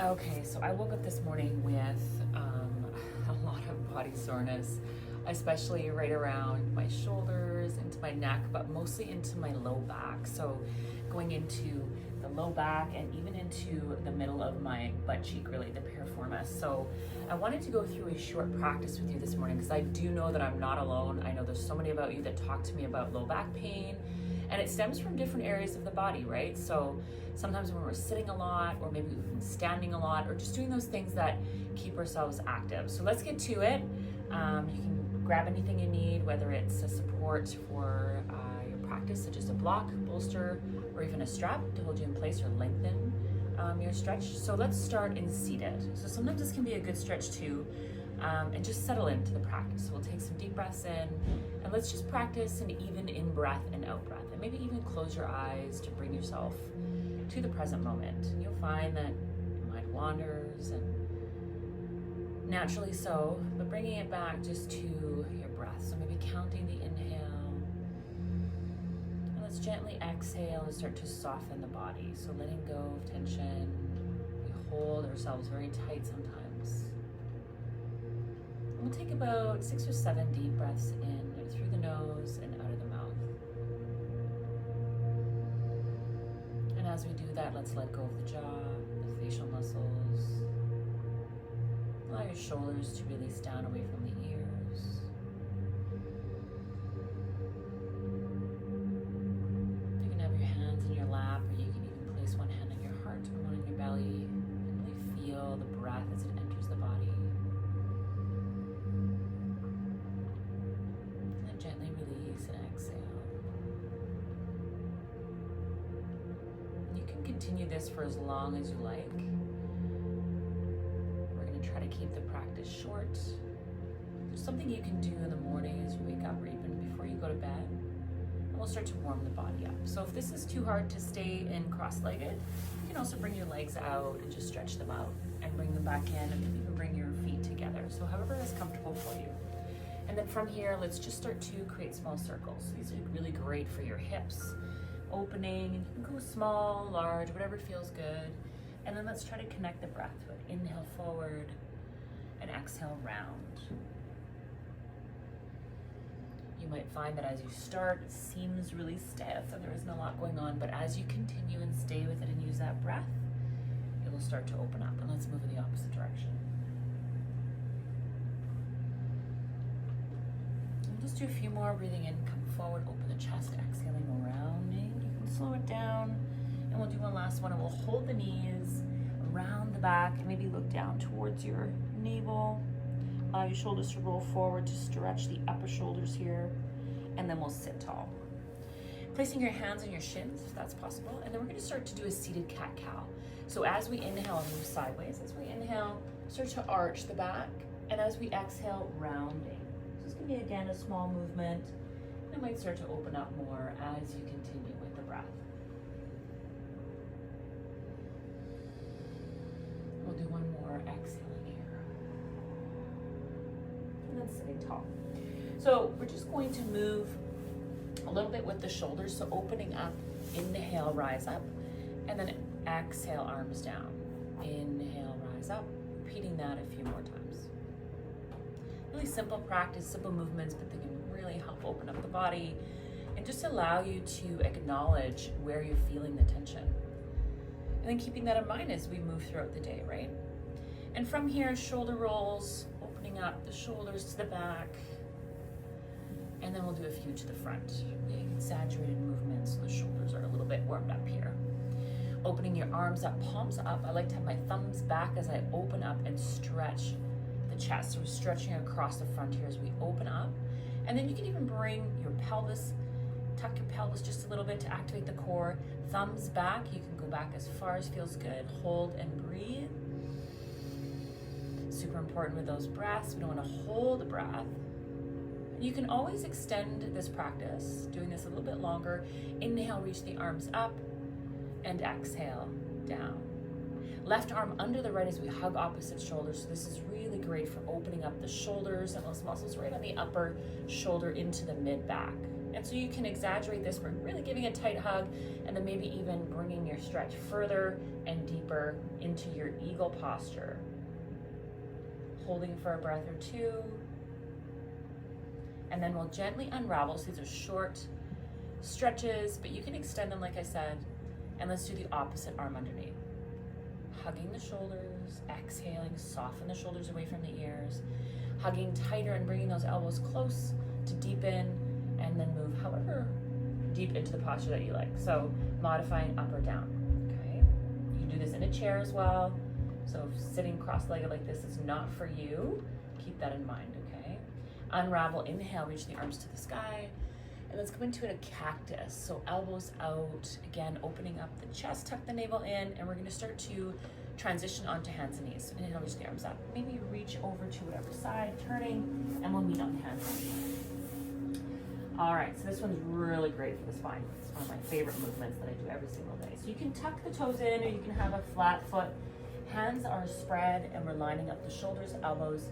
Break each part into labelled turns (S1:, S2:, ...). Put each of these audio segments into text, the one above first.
S1: Okay, so I woke up this morning with a lot of body soreness, especially right around my shoulders, into my neck, but mostly into my low back. So going into the low back and even into the middle of my butt cheek, really, the piriformis. So I wanted to go through a short practice with you this morning because I do know that I'm not alone. I know there's so many about you that talk to me about low back pain, and it stems from different areas of the body, right? So sometimes when we're sitting a lot, or maybe we've been standing a lot, or just doing those things that keep ourselves active. So let's get to it. You can grab anything you need, whether it's a support for your practice, such as a block, bolster, or even a strap to hold you in place or lengthen your stretch. So let's start in seated. So sometimes this can be a good stretch too, and just settle into the practice. So we'll take some deep breaths in, and let's just practice an even in breath and out breath, and maybe even close your eyes to bring yourself to the present moment. And you'll find that your mind wanders, and naturally so, but bringing it back just to your breath. So maybe counting the inhale, and let's gently exhale and start to soften the body. So letting go of tension. We hold ourselves very tight sometimes. We'll take about 6 or 7 deep breaths in through the nose and out of the mouth. And as we do that, let's let go of the jaw, the facial muscles. Allow your shoulders to release down away from the ears. You can have your hands in your lap, or you can even place one hand on your heart and one on your belly, and really feel the breath as it enters the body. Gently release and exhale. You can continue this for as long as you like. We're going to try to keep the practice short. There's something you can do in the morning as you wake up, or even before you go to bed, and we'll start to warm the body up. So if this is too hard to stay in cross-legged, you can also bring your legs out and just stretch them out and bring them back in, and maybe even bring your feet together. So however is comfortable for you. And then from here, let's just start to create small circles. So these are really great for your hips, opening, and you can go small, large, whatever feels good. And then let's try to connect the breath to it. Inhale forward and exhale round. You might find that as you start, it seems really stiff and there isn't a lot going on, but as you continue and stay with it and use that breath, it will start to open up. And let's move in the opposite direction. Just do a few more. Breathing in, come forward, open the chest, exhaling, rounding. You can slow it down, and we'll do one last one, and we'll hold the knees around the back, and maybe look down towards your navel. Allow your shoulders to roll forward to stretch the upper shoulders here, and then we'll sit tall. Placing your hands on your shins, if that's possible, and then we're going to start to do a seated cat-cow. So as we inhale, move sideways. As we inhale, start to arch the back, and as we exhale, rounding. This is going to be, again, a small movement, and it might start to open up more as you continue with the breath. We'll do one more, exhaling here. And then sitting tall. So we're just going to move a little bit with the shoulders, so opening up, inhale, rise up, and then exhale, arms down. Inhale, rise up, repeating that a few more times. Really simple practice, simple movements, but they can really help open up the body and just allow you to acknowledge where you're feeling the tension. And then keeping that in mind as we move throughout the day, right? And from here, shoulder rolls, opening up the shoulders to the back, and then we'll do a few to the front. Big exaggerated movements, so the shoulders are a little bit warmed up here. Opening your arms up, palms up. I like to have my thumbs back as I open up and stretch the chest. So we're stretching across the front here as we open up. And then you can even bring your pelvis, tuck your pelvis just a little bit to activate the core. Thumbs back, you can go back as far as feels good. Hold and breathe. Super important with those breaths. We don't want to hold the breath. You can always extend this practice, doing this a little bit longer. Inhale, reach the arms up, and exhale, down. Left arm under the right as we hug opposite shoulders. So this is really great for opening up the shoulders and those muscles right on the upper shoulder into the mid back. And so you can exaggerate this by really giving a tight hug, and then maybe even bringing your stretch further and deeper into your eagle posture. Holding for a breath or two. And then we'll gently unravel. So these are short stretches, but you can extend them like I said. And let's do the opposite arm underneath. Hugging the shoulders, exhaling, soften the shoulders away from the ears. Hugging tighter and bringing those elbows close to deepen, and then move however deep into the posture that you like. So modifying up or down, okay? You can do this in a chair as well. So if sitting cross-legged like this is not for you, keep that in mind, okay? Unravel, inhale, reach the arms to the sky. And let's come into a cactus. So elbows out, again, opening up the chest, tuck the navel in, and we're gonna start to transition onto hands and knees. Inhale, reach the arms up. Maybe reach over to whatever side, turning, and we'll meet on hands and knees. All right, so this one's really great for the spine. It's one of my favorite movements that I do every single day. So you can tuck the toes in, or you can have a flat foot. Hands are spread, and we're lining up the shoulders, elbows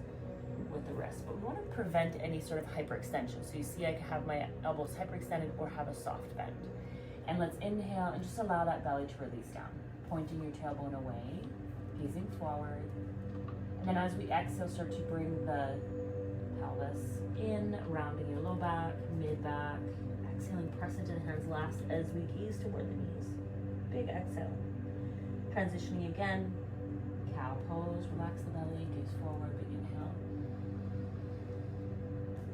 S1: with the wrist. But we want to prevent any sort of hyperextension. So you see I can have my elbows hyperextended or have a soft bend. And let's inhale and just allow that belly to release down. Pointing your tailbone away, gazing forward. And then as we exhale, start to bring the pelvis in, rounding your low back, mid back. Exhaling, press into the hands last as we gaze toward the knees. Big exhale. Transitioning again. Cow pose, relax the belly, gaze forward, big inhale.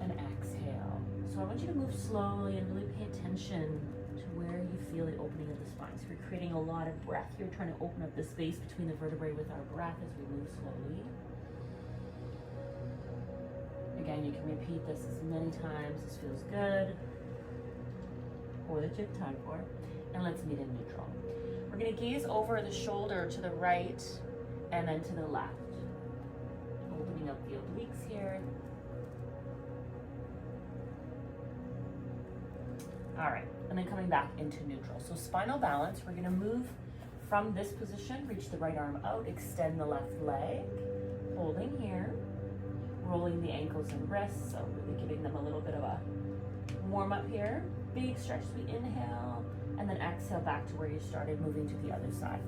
S1: And exhale. So I want you to move slowly and really pay attention to where you feel the opening of the spine. So we're creating a lot of breath here, trying to open up the space between the vertebrae with our breath as we move slowly. Again, you can repeat this as many times as feels good or that you have time for. And let's meet in neutral. We're going to gaze over the shoulder to the right and then to the left. Opening up the obliques here. All right, and then coming back into neutral. So spinal balance, we're gonna move from this position, reach the right arm out, extend the left leg, holding here, rolling the ankles and wrists, so really giving them a little bit of a warm up here. Big stretch as we inhale, and then exhale back to where you started, moving to the other side.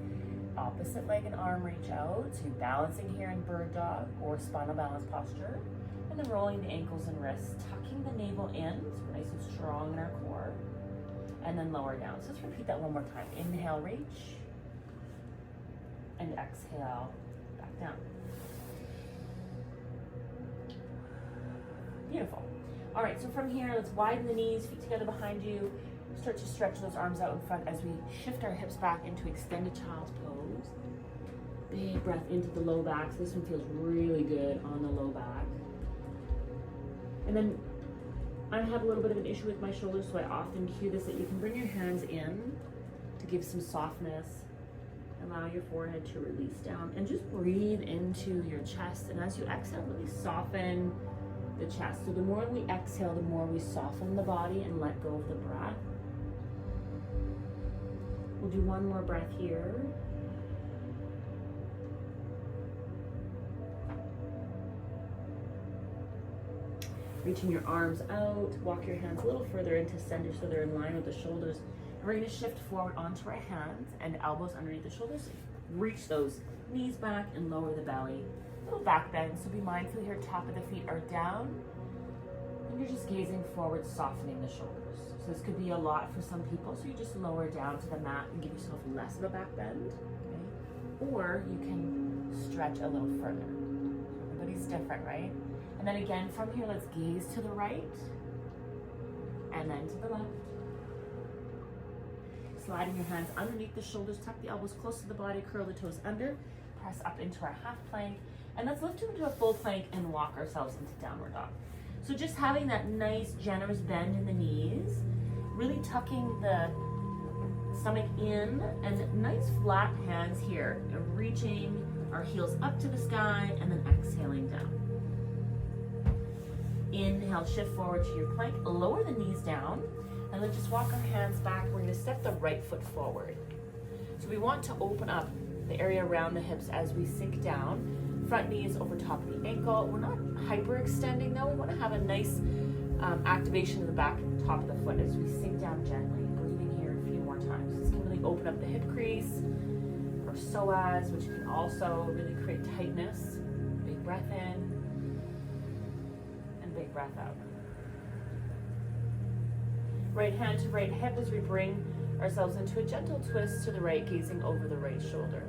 S1: Opposite leg and arm reach out, so you're balancing here in bird dog or spinal balance posture. And then rolling the ankles and wrists, tucking the navel in, so we're nice and strong in our core. And then lower down. So let's repeat that one more time. Inhale, reach. And exhale, back down. Beautiful. All right, so from here, let's widen the knees, feet together behind you. Start to stretch those arms out in front as we shift our hips back into extended child's pose. Big breath into the low back. So this one feels really good on the low back. And then I have a little bit of an issue with my shoulders, so I often cue this that you can bring your hands in to give some softness. Allow your forehead to release down and just breathe into your chest. And as you exhale, really soften the chest. So the more we exhale, the more we soften the body and let go of the breath. We'll do one more breath here. Reaching your arms out, walk your hands a little further into center so they're in line with the shoulders. And we're gonna shift forward onto our hands and elbows underneath the shoulders. Reach those knees back and lower the belly. Little back bend, so be mindful here, top of the feet are down. And you're just gazing forward, softening the shoulders. So this could be a lot for some people, so you just lower down to the mat and give yourself less of a back bend, okay? Or you can stretch a little further. Everybody's different, right? And then again, from here, let's gaze to the right and then to the left. Sliding your hands underneath the shoulders, tuck the elbows close to the body, curl the toes under, press up into our half plank, and let's lift into a full plank and walk ourselves into downward dog. So just having that nice, generous bend in the knees, really tucking the stomach in, and nice flat hands here, and reaching our heels up to the sky, and then exhaling down. Inhale, shift forward to your plank, lower the knees down, and then just walk our hands back. We're gonna step the right foot forward. So we want to open up the area around the hips as we sink down. Front knee is over top of the ankle. We're not hyperextending though. We wanna have a nice activation of the back and top of the foot as we sink down gently. Breathing here a few more times. This can really open up the hip crease or psoas, which can also really create tightness. Big breath in and big breath out. Right hand to right hip as we bring ourselves into a gentle twist to the right, gazing over the right shoulder.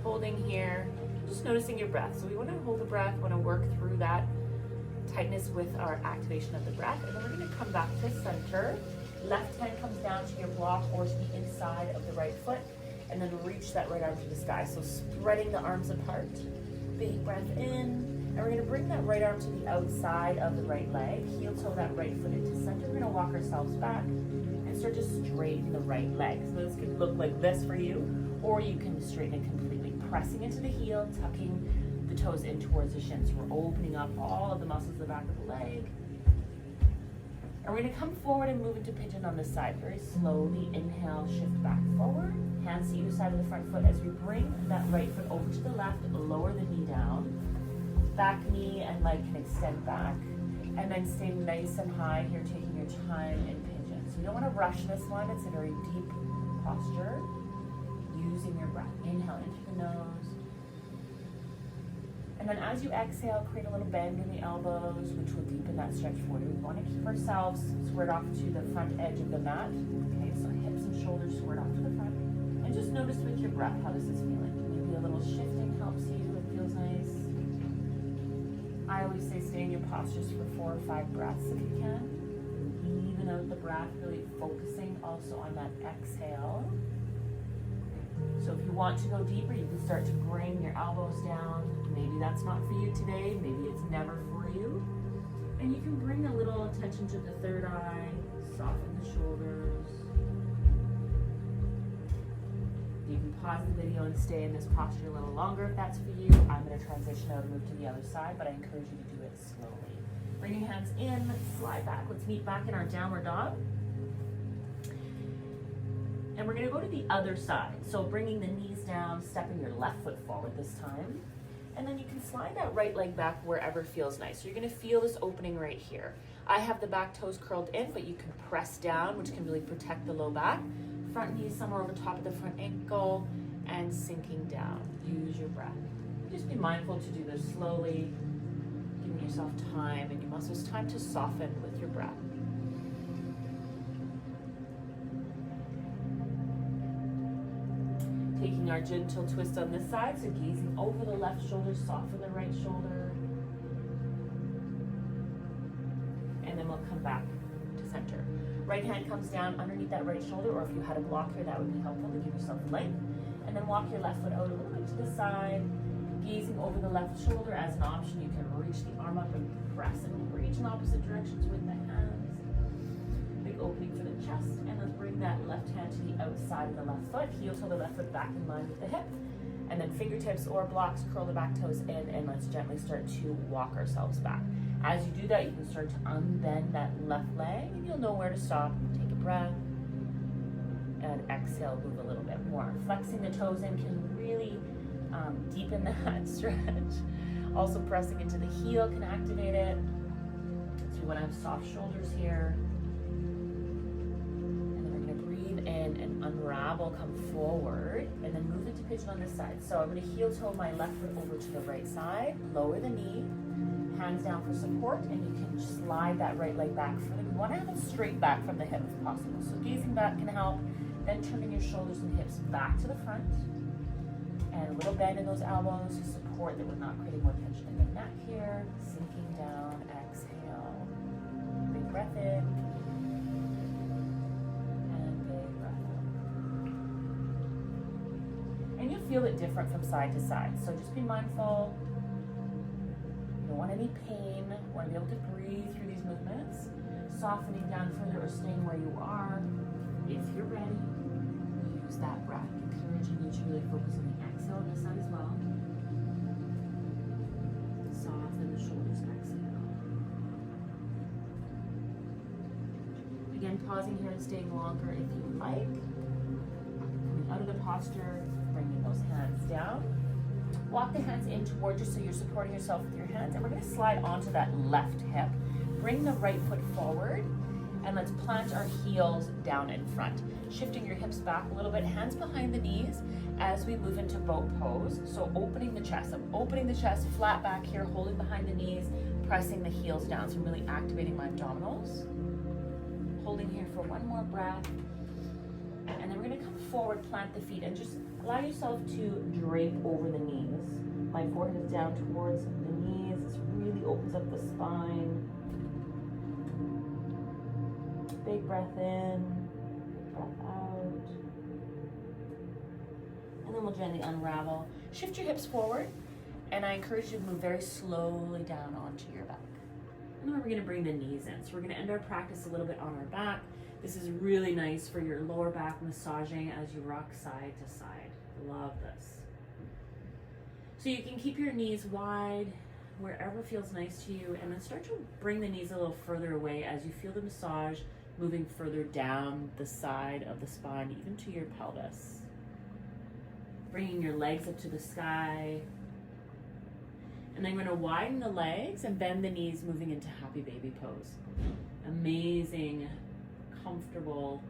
S1: Holding here, just noticing your breath. So we want to hold the breath, want to work through that tightness with our activation of the breath. And then we're going to come back to center. Left hand comes down to your block or to the inside of the right foot. And then reach that right arm to the sky. So spreading the arms apart. Big breath in. And we're going to bring that right arm to the outside of the right leg. Heel toe that right foot into center. We're going to walk ourselves back and start to straighten the right leg. So this could look like this for you, or you can straighten it completely. Pressing into the heel, tucking the toes in towards the shins. We're opening up all of the muscles of the back of the leg. And we're going to come forward and move into pigeon on this side. Very slowly, inhale, shift back forward. Hands to either side of the front foot as we bring that right foot over to the left, lower the knee down. Back knee and leg can extend back. And then stay nice and high here, taking your time in pigeon. So you don't want to rush this one. It's a very deep posture. Using your breath. Inhale in through the nose. And then as you exhale, create a little bend in the elbows, which will deepen that stretch for you. We want to keep ourselves squared off to the front edge of the mat. Okay, so hips and shoulders squared off to the front. And just notice with your breath how this is feeling. Maybe a little shifting helps you. It feels nice. I always say stay in your postures for 4 or 5 breaths if you can. Even out the breath, really focusing also on that exhale. So if you want to go deeper, you can start to bring your elbows down. Maybe that's not for you today. Maybe it's never for you. And you can bring a little attention to the third eye, soften the shoulders. You can pause the video and stay in this posture a little longer if that's for you. I'm going to transition out and move to the other side, but I encourage you to do it slowly. Bring your hands in, slide back. Let's meet back in our downward dog. And we're going to go to the other side. So bringing the knees down, stepping your left foot forward this time. And then you can slide that right leg back wherever feels nice. So you're going to feel this opening right here. I have the back toes curled in, but you can press down, which can really protect the low back. Front knee somewhere over top of the front ankle and sinking down. Use your breath. Just be mindful to do this slowly, giving yourself time and your muscles time to soften with your breath. Taking our gentle twist on this side, so gazing over the left shoulder, soften the right shoulder. And then we'll come back to center. Right hand comes down underneath that right shoulder, or if you had a block here, that would be helpful to give yourself length. And then walk your left foot out a little bit to the side, gazing over the left shoulder. As an option, you can reach the arm up and press and reach in opposite directions with the hands. Big opening for the chest, and let's bring that left hand to the outside of the left foot. Heel toe the left foot back in line with the hip. And then fingertips or blocks, curl the back toes in, and let's gently start to walk ourselves back. As you do that, you can start to unbend that left leg, and you'll know where to stop. Take a breath, and exhale, move a little bit more. Flexing the toes in can really deepen that stretch. Also pressing into the heel can activate it. So you want to have soft shoulders here. And then we're going to breathe in and unravel, come forward, and then move into pigeon on this side. So I'm going to heel toe my left foot over to the right side, lower the knee, hands down for support, and you can slide that right leg back further. You want to have it straight back from the hip if possible. So gazing back can help. Then turning your shoulders and hips back to the front. And a little bend in those elbows to support that we're not creating more tension in the neck here. Sinking down, exhale. Big breath in. And big breath out. And you'll feel it different from side to side. So just be mindful. You don't want any pain. You want to be able to breathe through these movements. Softening down further or staying where you are. If you're ready, use that breath. Encouraging you to really focus on the exhale on this side as well. Soften the shoulders, exhale. Again, pausing here and staying longer if you like. Coming out of the posture, bringing those hands down. Walk the hands in towards you so you're supporting yourself with your hands, and we're gonna slide onto that left hip. Bring the right foot forward, and let's plant our heels down in front. Shifting your hips back a little bit, hands behind the knees as we move into boat pose. So opening the chest. I'm opening the chest, flat back here, holding behind the knees, pressing the heels down. So I'm really activating my abdominals. Holding here for one more breath. And then we're gonna come forward, plant the feet, and just allow yourself to drape over the knees. My forehead is down towards the knees. This really opens up the spine. Big breath in, big breath out. And then we'll gently unravel. Shift your hips forward, and I encourage you to move very slowly down onto your back. And then we're gonna bring the knees in. So we're gonna end our practice a little bit on our back. This is really nice for your lower back, massaging as you rock side to side. Love this. So you can keep your knees wide, wherever feels nice to you, and then start to bring the knees a little further away as you feel the massage moving further down the side of the spine, even to your pelvis. Bringing your legs up to the sky. And then I'm gonna widen the legs and bend the knees, moving into happy baby pose. Amazing, comfortable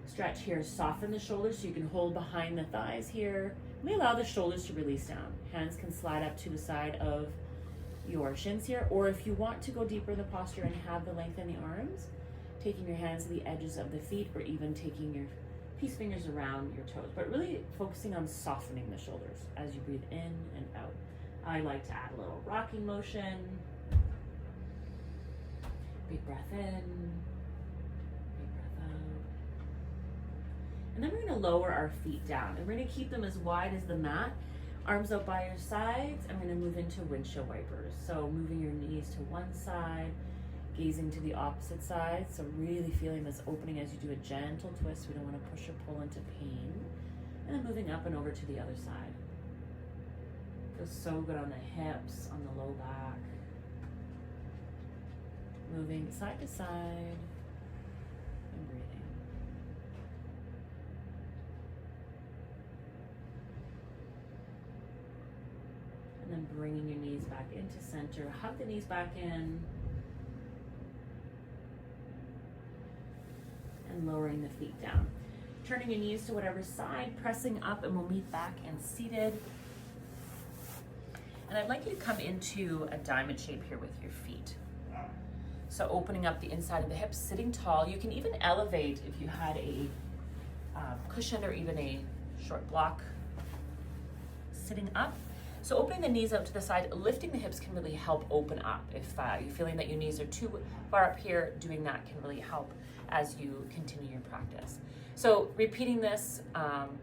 S1: stretch here. Soften the shoulders so you can hold behind the thighs here. We allow the shoulders to release down. Hands can slide up to the side of your shins here, or if you want to go deeper in the posture and have the length in the arms, taking your hands to the edges of the feet, or even taking your peace fingers around your toes, but really focusing on softening the shoulders as you breathe in and out. I like to add a little rocking motion. Big breath in, big breath out. And then we're gonna lower our feet down, and we're gonna keep them as wide as the mat, arms out by your sides, and we're gonna move into windshield wipers. So moving your knees to one side, gazing to the opposite side. So really feeling this opening as you do a gentle twist. We don't want to push or pull into pain. And then moving up and over to the other side. Feels so good on the hips, on the low back. Moving side to side and breathing. And then bringing your knees back into center. Hug the knees back in. And lowering the feet down. Turning your knees to whatever side, pressing up, and we'll meet back and seated. And I'd like you to come into a diamond shape here with your feet. So opening up the inside of the hips, sitting tall. You can even elevate if you had a cushion or even a short block. Sitting up. So opening the knees out to the side, lifting the hips can really help open up. If you're feeling that your knees are too far up here, doing that can really help as you continue your practice. So repeating this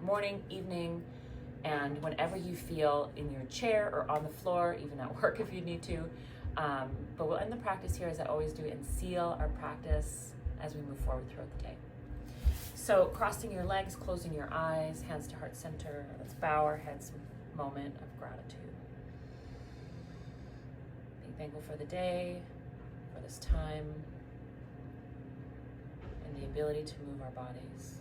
S1: morning, evening, and whenever you feel in your chair or on the floor, even at work if you need to. But we'll end the practice here as I always do and seal our practice as we move forward throughout the day. So crossing your legs, closing your eyes, hands to heart center. Let's bow our heads, moment of gratitude. Being thankful for the day, for this time, and the ability to move our bodies.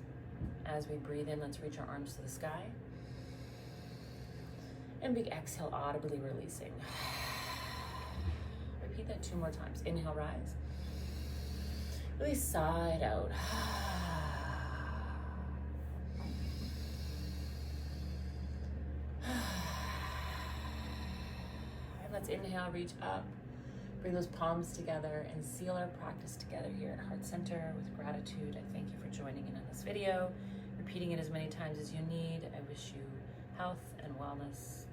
S1: As we breathe in, let's reach our arms to the sky. And big exhale, audibly releasing. Repeat that 2 more times. Inhale, rise. Release, side out. And let's inhale, reach up. Bring those palms together and seal our practice together here at Heart Center with gratitude. I thank you for joining in on this video. Repeating it as many times as you need. I wish you health and wellness.